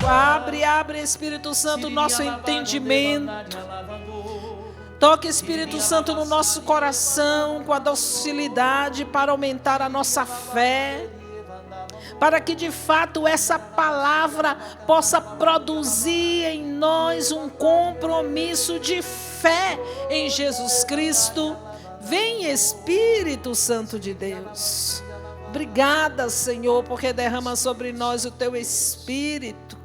Abre, Espírito Santo, o nosso entendimento. Toque, Espírito Santo, no nosso coração com a docilidade para aumentar a nossa fé, para que de fato essa palavra possa produzir em nós um compromisso de fé em Jesus Cristo. Vem, Espírito Santo de Deus. Obrigada, Senhor, porque derrama sobre nós o teu Espírito.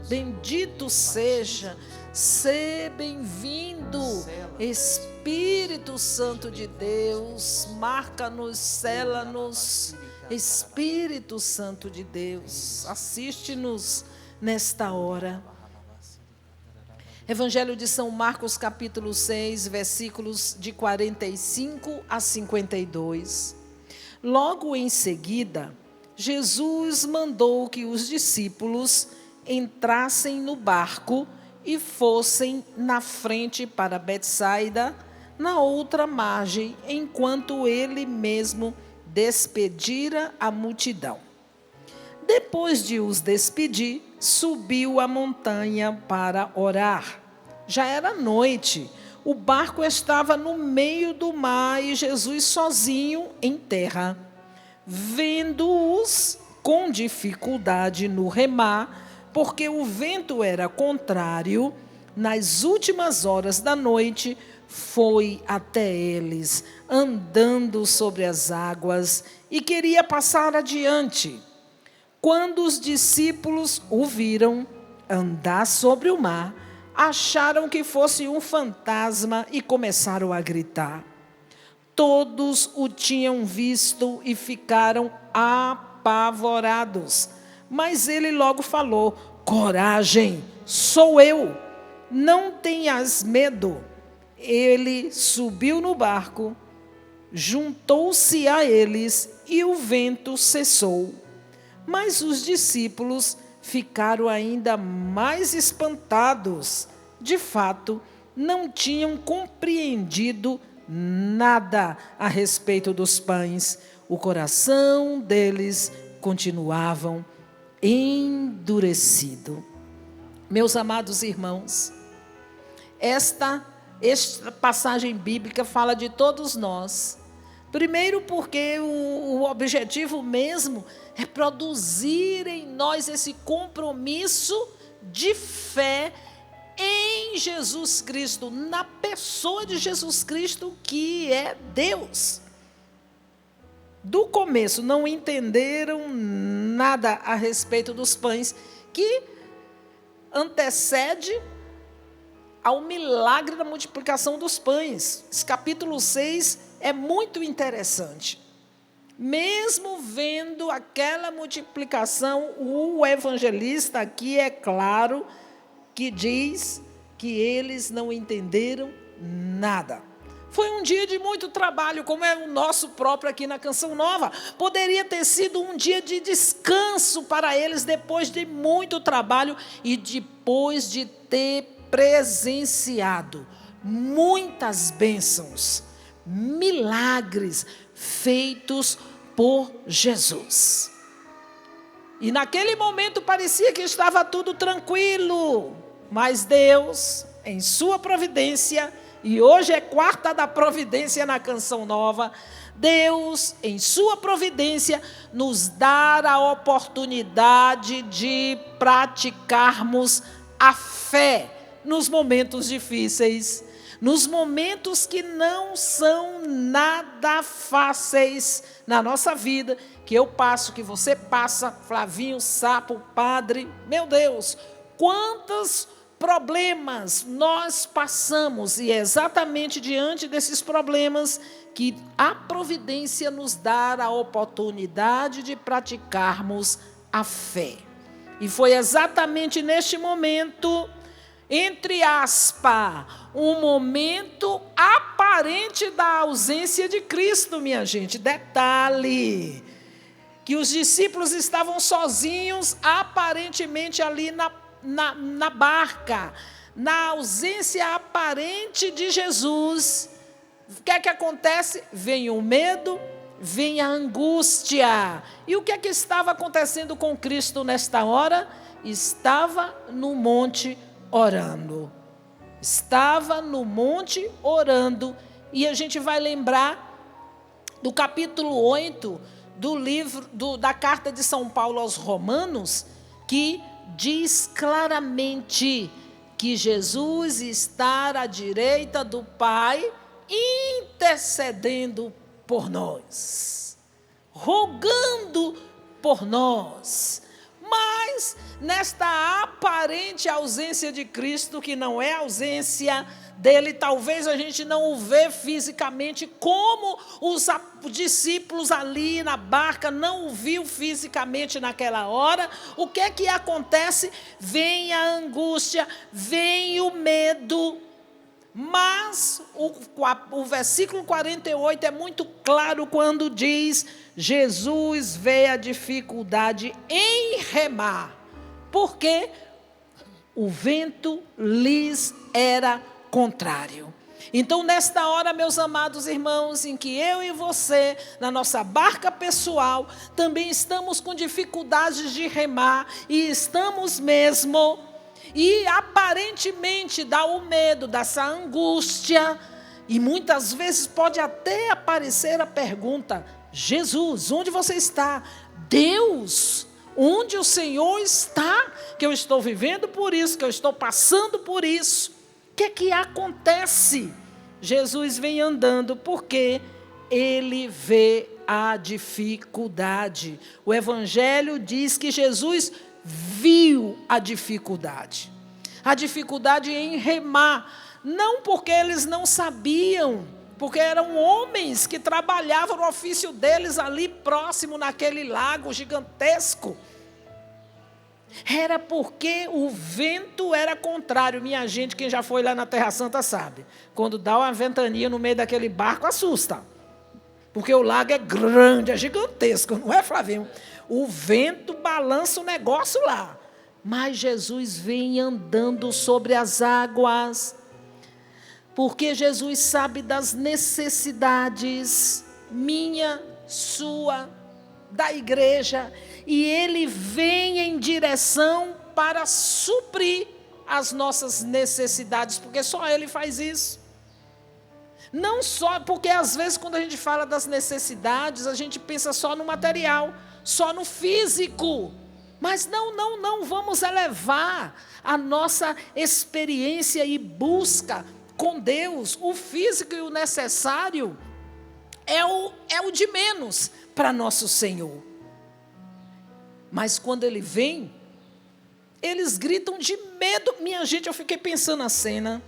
Bendito seja. Seja bem-vindo, Espírito Santo de Deus. Marca-nos, sela-nos, Espírito Santo de Deus. Assiste-nos nesta hora. Evangelho de São Marcos, capítulo 6, versículos de 45 a 52. Logo em seguida, Jesus mandou que os discípulos entrassem no barco e fossem na frente para Betsaida, na outra margem, enquanto ele mesmo despedira a multidão. Depois de os despedir, subiu a montanha para orar. Já era noite, o barco estava no meio do mar e Jesus sozinho em terra. Vendo-os com dificuldade no remar, porque o vento era contrário, nas últimas horas da noite, foi até eles, andando sobre as águas, e queria passar adiante. Quando os discípulos o viram andar sobre o mar, acharam que fosse um fantasma e começaram a gritar. Todos o tinham visto e ficaram apavorados. Mas ele logo falou: coragem, sou eu, não tenhas medo. Ele subiu no barco, juntou-se a eles e o vento cessou. Mas os discípulos ficaram ainda mais espantados. De fato, não tinham compreendido nada a respeito dos pães. O coração deles continuavam endurecido. Meus amados irmãos, esta passagem bíblica fala de todos nós. Primeiro porque o objetivo mesmo é produzir em nós esse compromisso de fé em Jesus Cristo, na pessoa de Jesus Cristo, que é Deus. Do começo não entenderam nada a respeito dos pães, que antecede ao milagre da multiplicação dos pães. Esse capítulo 6 é muito interessante. Mesmo vendo aquela multiplicação, o evangelista aqui é claro que diz que eles não entenderam nada. Foi um dia de muito trabalho, como é o nosso próprio aqui na Canção Nova. Poderia ter sido um dia de descanso para eles, depois de muito trabalho e depois de ter presenciado muitas bênçãos, milagres feitos por Jesus. E naquele momento parecia que estava tudo tranquilo, mas Deus, em sua providência, e hoje é quarta da providência na Canção Nova, Deus, em sua providência, nos dá a oportunidade de praticarmos a fé nos momentos difíceis, nos momentos que não são nada fáceis na nossa vida, que eu passo, que você passa, Flavinho, Sapo, Padre, meu Deus, quantos problemas nós passamos, e é exatamente diante desses problemas que a providência nos dá a oportunidade de praticarmos a fé. E foi exatamente neste momento, entre aspas, um momento aparente da ausência de Cristo, minha gente. Detalhe, que os discípulos estavam sozinhos, aparentemente ali na barca, na ausência aparente de Jesus. O que é que acontece? Vem o medo, vem a angústia. E o que é que estava acontecendo com Cristo nesta hora? Estava no monte orando. Estava no monte orando. E a gente vai lembrar do capítulo 8 do livro da carta de São Paulo aos Romanos, que diz claramente que Jesus está à direita do Pai, intercedendo por nós, rogando por nós. Mas nesta aparente ausência de Cristo, que não é ausência dele, talvez a gente não o vê fisicamente, como os discípulos ali na barca não o viu fisicamente naquela hora. O que é que acontece? Vem a angústia, vem o medo. Mas o versículo 48 é muito claro quando diz: Jesus vê a dificuldade em remar, porque o vento lhes era contrário. Então, nesta hora, meus amados irmãos, em que eu e você, na nossa barca pessoal, também estamos com dificuldades de remar, e estamos mesmo, e aparentemente dá o medo, dá essa angústia, e muitas vezes pode até aparecer a pergunta: Jesus, onde você está? Deus, onde o Senhor está? Que eu estou vivendo por isso, que eu estou passando por isso. O que é que acontece? Jesus vem andando porque ele vê a dificuldade. O Evangelho diz que Jesus viu a dificuldade em remar, não porque eles não sabiam, porque eram homens que trabalhavam no ofício deles ali próximo, naquele lago gigantesco. Era porque o vento era contrário. Minha gente, quem já foi lá na Terra Santa sabe, quando dá uma ventania no meio daquele barco, assusta, porque o lago é grande, é gigantesco, não é, Flavinho? O vento balança o negócio lá, mas Jesus vem andando sobre as águas, porque Jesus sabe das necessidades minha, sua, da igreja, e ele vem em direção para suprir as nossas necessidades, porque só ele faz isso. Não só, porque às vezes quando a gente fala das necessidades, a gente pensa só no material, só no físico. Mas não vamos elevar a nossa experiência e busca com Deus. O físico e o necessário é o de menos para nosso Senhor. Mas quando ele vem, eles gritam de medo. Minha gente, eu fiquei pensando na cena.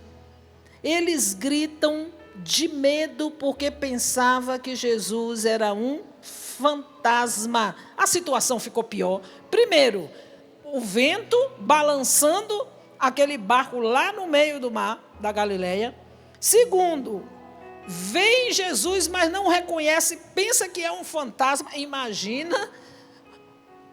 Eles gritam de medo porque pensava que Jesus era um fantasma. A situação ficou pior. Primeiro, o vento balançando aquele barco lá no meio do mar da Galileia. Segundo, vem Jesus, mas não reconhece, pensa que é um fantasma. Imagina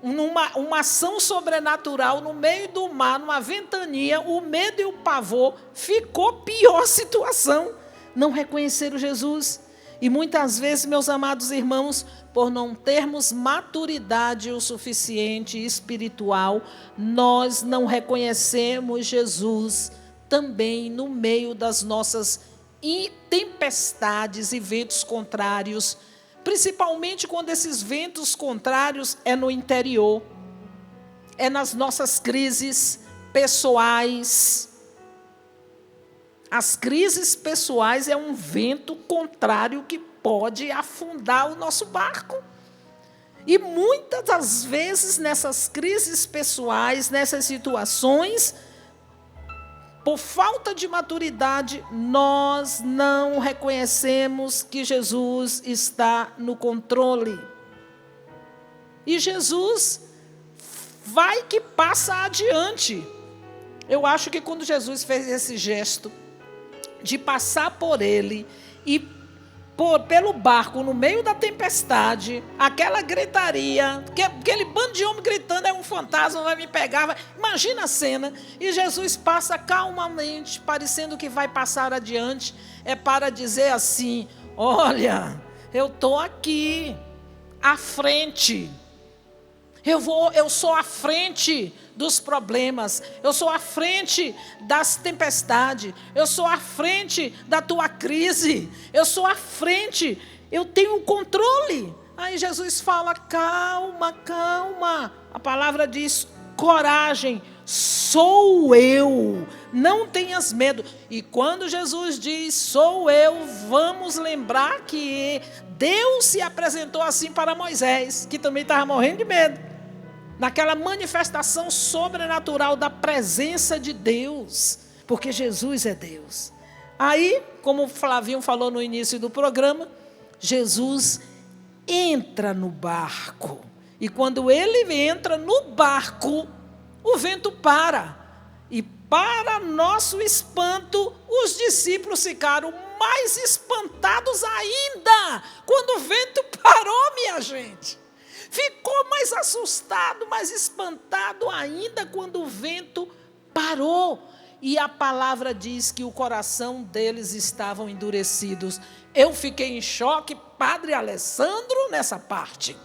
uma ação sobrenatural no meio do mar, numa ventania, o medo e o pavor. Ficou pior a situação. Não reconheceram Jesus. E muitas vezes, meus amados irmãos, por não termos maturidade o suficiente espiritual, nós não reconhecemos Jesus também no meio das nossas tempestades e ventos contrários, principalmente quando esses ventos contrários é no interior, é nas nossas crises pessoais. As crises pessoais é um vento contrário que pode afundar o nosso barco. E muitas das vezes nessas crises pessoais, nessas situações, por falta de maturidade, nós não reconhecemos que Jesus está no controle. E Jesus vai que passa adiante. Eu acho que quando Jesus fez esse gesto de passar por ele e pelo barco no meio da tempestade, aquela gritaria, aquele bando de homem gritando: é um fantasma, vai me pegar. Imagina a cena. E Jesus passa calmamente, parecendo que vai passar adiante. É para dizer assim: olha, eu estou aqui, à frente. Eu sou à frente dos problemas, eu sou à frente das tempestades, eu sou à frente da tua crise, eu sou à frente, eu tenho o controle. Aí Jesus fala, calma, calma. A palavra diz, coragem, sou eu, não tenhas medo. E quando Jesus diz, sou eu, vamos lembrar que Deus se apresentou assim para Moisés, que também estava morrendo de medo. Naquela manifestação sobrenatural da presença de Deus, porque Jesus é Deus. Aí, como o Flavinho falou no início do programa, Jesus entra no barco. E quando ele entra no barco, o vento para. E para nosso espanto, os discípulos ficaram mais espantados ainda, quando o vento parou, minha gente. Ficou mais assustado, mais espantado ainda quando o vento parou. E a palavra diz que o coração deles estavam endurecidos. Eu fiquei em choque, Padre Alessandro, nessa parte.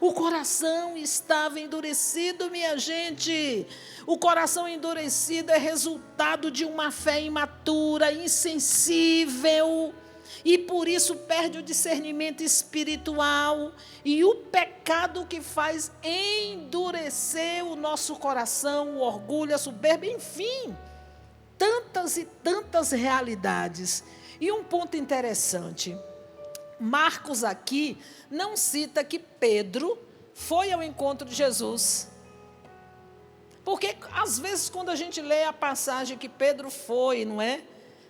O coração estava endurecido, minha gente. O coração endurecido é resultado de uma fé imatura, insensível. E por isso perde o discernimento espiritual. E o pecado que faz endurecer o nosso coração, o orgulho, a soberba, enfim. Tantas e tantas realidades. E um ponto interessante. Marcos aqui não cita que Pedro foi ao encontro de Jesus. Porque às vezes quando a gente lê a passagem que Pedro foi, não é?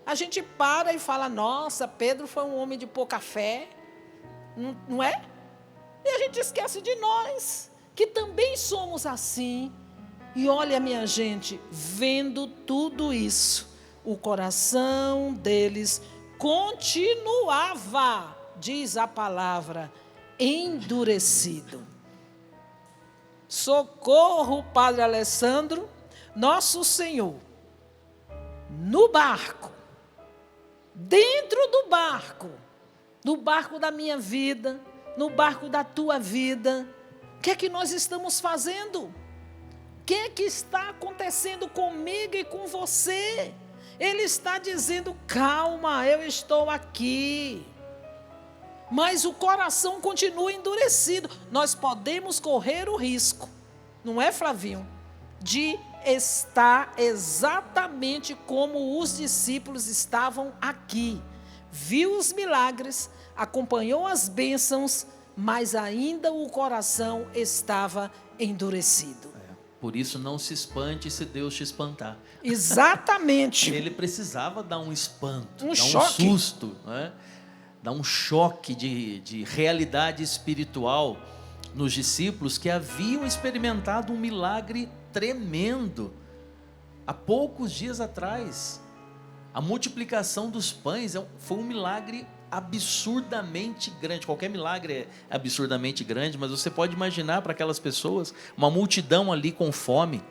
A gente para e fala, nossa, Pedro foi um homem de pouca fé, não é? E a gente esquece de nós, que também somos assim. E olha, minha gente, vendo tudo isso, o coração deles continuava, diz a palavra, endurecido. Socorro, Padre Alessandro, nosso Senhor, no barco, dentro do barco da minha vida, no barco da tua vida, o que é que nós estamos fazendo? O que é que está acontecendo comigo e com você? Ele está dizendo, calma, eu estou aqui. Mas o coração continua endurecido. Nós podemos correr o risco, não é, Flavinho? De estar exatamente como os discípulos estavam aqui. Viu os milagres, acompanhou as bênçãos, mas ainda o coração estava endurecido. Por isso não se espante se Deus te espantar. Exatamente. Ele precisava dar um espanto, dar choque. um susto, né? Dar um choque de realidade espiritual nos discípulos que haviam experimentado um milagre tremendo há poucos dias atrás. A multiplicação dos pães foi um milagre absurdamente grande. Qualquer milagre é absurdamente grande, mas você pode imaginar para aquelas pessoas uma multidão ali com fome.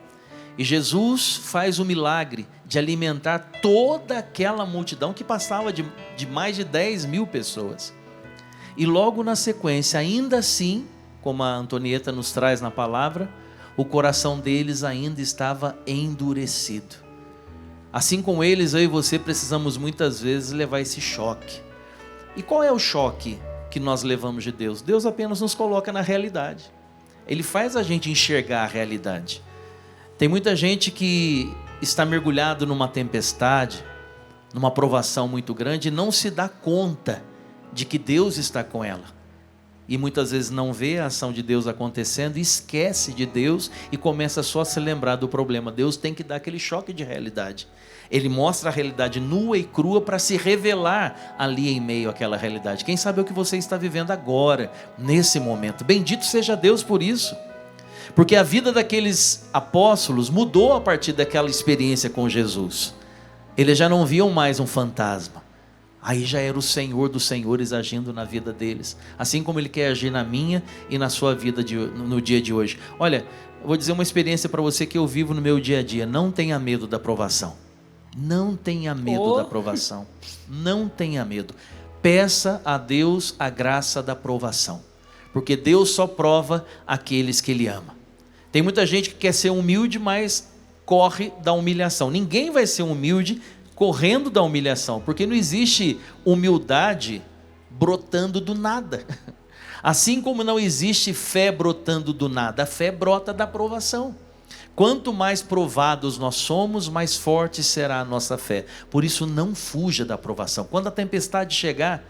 E Jesus faz o milagre de alimentar toda aquela multidão que passava de mais de 10 mil pessoas. E logo na sequência, ainda assim, como a Antonieta nos traz na palavra, o coração deles ainda estava endurecido. Assim como eles, eu e você precisamos muitas vezes levar esse choque. E qual é o choque que nós levamos de Deus? Deus apenas nos coloca na realidade. Ele faz a gente enxergar a realidade. Tem muita gente que está mergulhado numa tempestade, numa provação muito grande e não se dá conta de que Deus está com ela. E muitas vezes não vê a ação de Deus acontecendo, esquece de Deus e começa só a se lembrar do problema. Deus tem que dar aquele choque de realidade. Ele mostra a realidade nua e crua para se revelar ali em meio àquela realidade. Quem sabe é o que você está vivendo agora, nesse momento. Bendito seja Deus por isso. Porque a vida daqueles apóstolos mudou a partir daquela experiência com Jesus. Eles já não viam mais um fantasma. Aí já era o Senhor dos Senhores agindo na vida deles. Assim como Ele quer agir na minha e na sua vida no dia de hoje. Olha, eu vou dizer uma experiência para você que eu vivo no meu dia a dia. Não tenha medo da provação. Não tenha medo da provação. Não tenha medo. peça a Deus a graça da provação, porque Deus só prova aqueles que Ele ama. Tem muita gente que quer ser humilde, mas corre da humilhação. Ninguém vai ser humilde correndo da humilhação, porque não existe humildade brotando do nada. Assim como não existe fé brotando do nada, a fé brota da provação. Quanto mais provados nós somos, mais forte será a nossa fé. Por isso, não fuja da provação. Quando a tempestade chegar,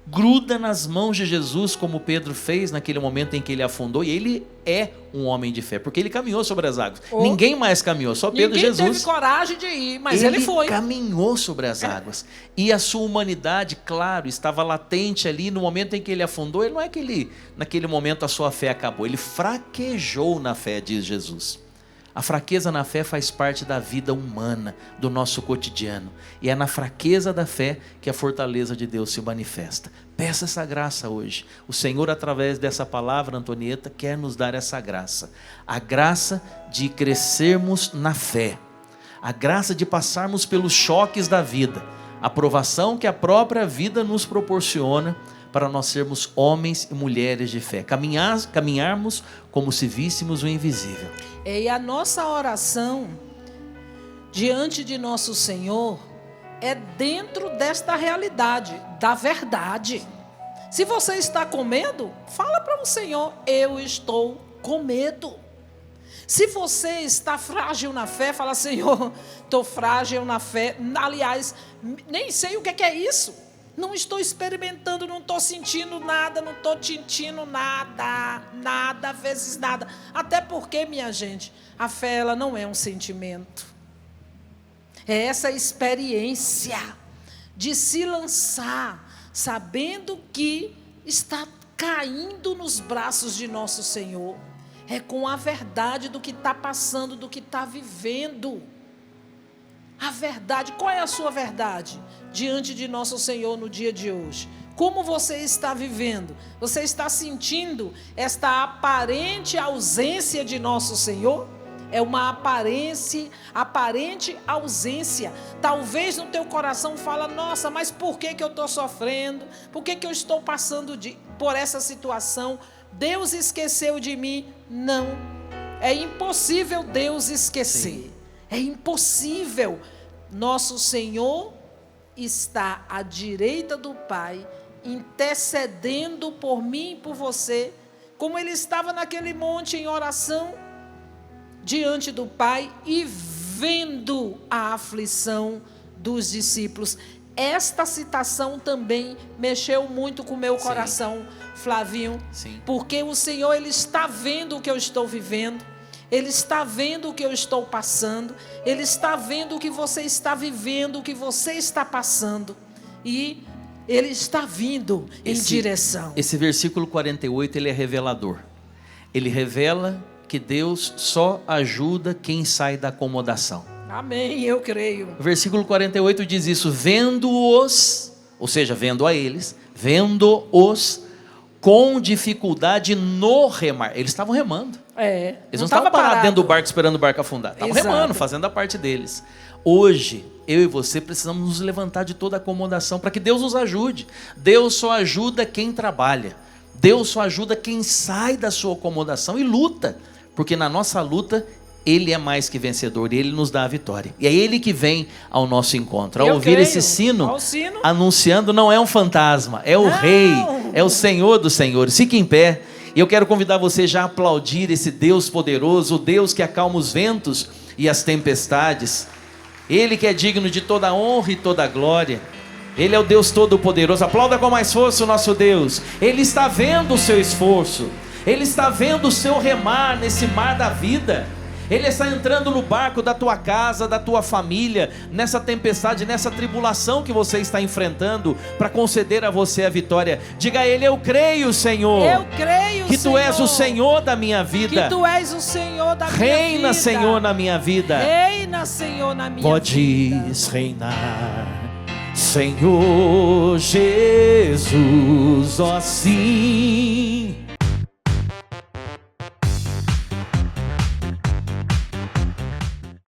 gruda nas mãos de Jesus, como Pedro fez naquele momento em que ele afundou. E ele é um homem de fé, porque ele caminhou sobre as águas. Ninguém mais caminhou, só Pedro e Jesus. Ninguém teve coragem de ir, mas ele foi. Ele caminhou sobre as águas. E a sua humanidade, claro, estava latente ali. No momento em que ele afundou, ele não é que ele, naquele momento a sua fé acabou. Ele fraquejou na fé, diz Jesus. A fraqueza na fé faz parte da vida humana, do nosso cotidiano. E é na fraqueza da fé que a fortaleza de Deus se manifesta. Peça essa graça hoje. O Senhor, através dessa palavra, Antonieta, quer nos dar essa graça. A graça de crescermos na fé. A graça de passarmos pelos choques da vida. A provação que a própria vida nos proporciona para nós sermos homens e mulheres de fé. Caminharmos como se víssemos o invisível. E a nossa oração diante de nosso Senhor é dentro desta realidade, da verdade. Se você está com medo, fala para o Senhor: eu estou com medo. Se você está frágil na fé, fala: Senhor, estou frágil na fé. Aliás, nem sei o que é isso. Não estou experimentando, não estou sentindo nada, não estou sentindo nada, vezes nada. Até porque, minha gente, a fé ela não é um sentimento. É essa experiência de se lançar, sabendo que está caindo nos braços de nosso Senhor. É com a verdade do que está passando, do que está vivendo. A verdade, qual é a sua verdade diante de nosso Senhor no dia de hoje? Como você está vivendo? Você está sentindo esta aparente ausência de nosso Senhor? É uma aparente ausência. Talvez no teu coração fala: nossa, mas por que eu estou sofrendo? Por que eu estou passando por essa situação? Deus esqueceu de mim? Não. É impossível Deus esquecer. Sim. É impossível. Nosso Senhor está à direita do Pai, intercedendo por mim e por você, como Ele estava naquele monte em oração, diante do Pai e vendo a aflição dos discípulos. Esta citação também mexeu muito com o meu coração, Flavinho. Sim. Porque o Senhor, Ele está vendo o que eu estou vivendo. Ele está vendo o que eu estou passando. Ele está vendo o que você está vivendo, o que você está passando. E Ele está vindo em direção. Esse versículo 48, ele é revelador. Ele revela que Deus só ajuda quem sai da acomodação. Amém, eu creio. O versículo 48 diz isso: vendo-os, ou seja, vendo a eles, vendo-os com dificuldade no remar. Eles estavam remando. Eles não estavam parados dentro do barco esperando o barco afundar. Estavam remando, fazendo a parte deles. Hoje, eu e você precisamos nos levantar de toda a acomodação para que Deus nos ajude. Deus só ajuda quem trabalha. Deus só ajuda quem sai da sua acomodação e luta. Porque na nossa luta, Ele é mais que vencedor e Ele nos dá a vitória. E é Ele que vem ao nosso encontro. Ao ouvir esse sino, anunciando, não é um fantasma, é o Rei, é o Senhor dos Senhores. Fique em pé. E eu quero convidar você já a aplaudir esse Deus poderoso, o Deus que acalma os ventos e as tempestades. Ele que é digno de toda a honra e toda a glória. Ele é o Deus todo-poderoso. Aplauda com mais força o nosso Deus. Ele está vendo o seu esforço. Ele está vendo o seu remar nesse mar da vida. Ele está entrando no barco da tua casa, da tua família, nessa tempestade, nessa tribulação que você está enfrentando, para conceder a você a vitória. Diga a Ele: eu creio, Senhor. Eu creio, que Tu és o Senhor da minha vida. Que Tu és o Senhor da minha vida. Reina, Senhor, na minha vida. Reina, Senhor, na minha vida. Podes reinar, Senhor Jesus, ó sim.